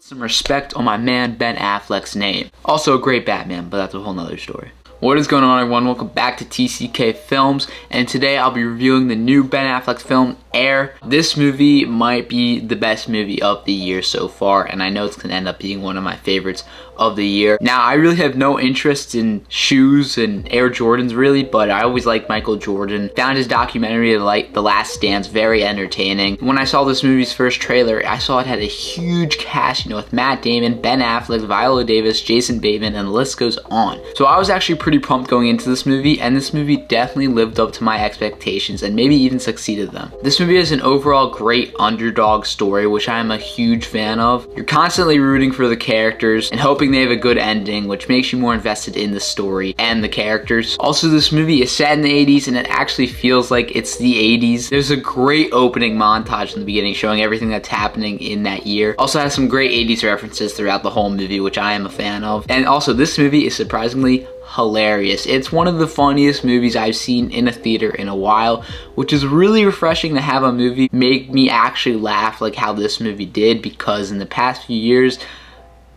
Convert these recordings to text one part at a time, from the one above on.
Some respect on my man Ben Affleck's name. Also a great Batman, but that's a whole nother story. What is going on, everyone? Welcome back to TCK Films, and today I'll be reviewing the new Ben Affleck film, Air. This movie might be the best movie of the year so far, and I know it's going to end up being one of my favorites of the year. Now, I really have no interest in shoes and Air Jordans, really, but I always liked Michael Jordan. Found his documentary, like The Last Dance, very entertaining. When I saw this movie's first trailer, I saw it had a huge cast, with Matt Damon, Ben Affleck, Viola Davis, Jason Bateman, and the list goes on. So I was actually pretty pumped going into this movie, and this movie definitely lived up to my expectations and maybe even succeeded them. This movie is an overall great underdog story, which I am a huge fan of. You're constantly rooting for the characters and hoping they have a good ending, which makes you more invested in the story and the characters. Also, this movie is set in the 80s, and it actually feels like it's the 80s. There's a great opening montage in the beginning showing everything that's happening in that year. Also has some great 80s references throughout the whole movie, which I am a fan of. And also, this movie is surprisingly hilarious. It's one of the funniest movies I've seen in a theater in a while, which is really refreshing to have a movie make me actually laugh like how this movie did, because in the past few years,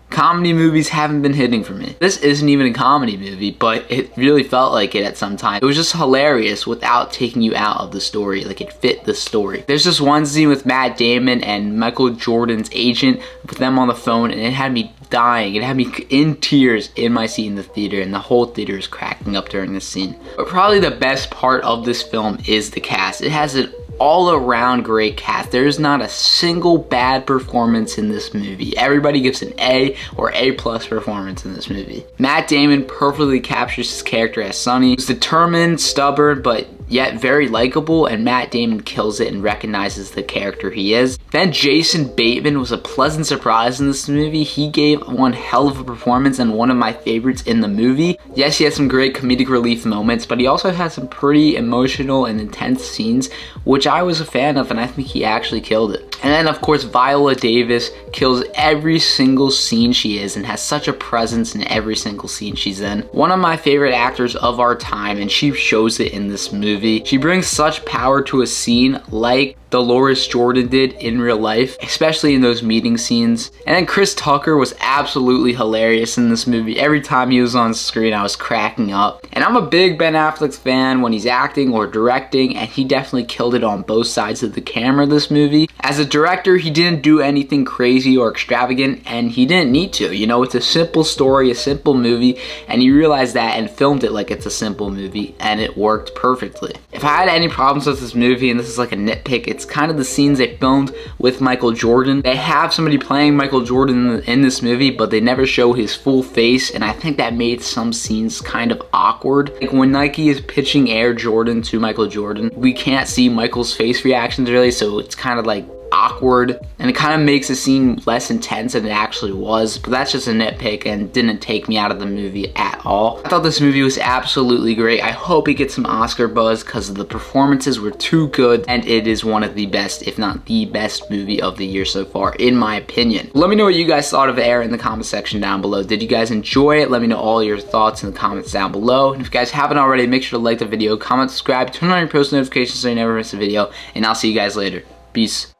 comedy movies haven't been hitting for me. This isn't even a comedy movie, but it really felt like it at some time. It was just hilarious without taking you out of the story. Like, it fit the story. There's just one scene with Matt Damon and Michael Jordan's agent with them on the phone, and it had me dying. It had me in tears in my seat in the theater, and the whole theater is cracking up during this scene. But probably the best part of this film is the cast. It has an all-around great cast. There's not a single bad performance in this movie. Everybody gives an A or A+ performance in this movie. Matt Damon perfectly captures his character as Sonny. He's determined, stubborn, but yet very likable, and Matt Damon kills it and recognizes the character he is. Then Jason Bateman was a pleasant surprise in this movie. He gave one hell of a performance and one of my favorites in the movie. Yes, he had some great comedic relief moments, but he also had some pretty emotional and intense scenes, which I was a fan of, and I think he actually killed it. And then, of course, Viola Davis kills every single scene she is and has such a presence in every single scene she's in. One of my favorite actors of our time, and she shows it in this movie. She brings such power to a scene like Dolores Jordan did in real life, especially in those meeting scenes. And then Chris Tucker was absolutely hilarious in this movie. Every time he was on screen, I was cracking up. And I'm a big Ben Affleck fan when he's acting or directing, and he definitely killed it on both sides of the camera this movie. As a director, he didn't do anything crazy or extravagant, and he didn't need to. It's a simple story, a simple movie, and he realized that and filmed it like it's a simple movie, and it worked perfectly. If I had any problems with this movie, and this is like a nitpick, it's kind of the scenes they filmed with Michael Jordan. They have somebody playing Michael Jordan in this movie, but they never show his full face, and I think that made some scenes kind of awkward. Like when Nike is pitching Air Jordan to Michael Jordan, we can't see Michael's face reactions really, so it's kind of like awkward, and it kind of makes the scene less intense than it actually was, but that's just a nitpick and didn't take me out of the movie at all. I thought this movie was absolutely great. I hope it gets some Oscar buzz because the performances were too good, and it is one of the best, if not the best movie of the year so far, in my opinion. Let me know what you guys thought of Air in the comment section down below. Did you guys enjoy it? Let me know all your thoughts in the comments down below. And if you guys haven't already, make sure to like the video, comment, subscribe, turn on your post notifications so you never miss a video, and I'll see you guys later. Peace.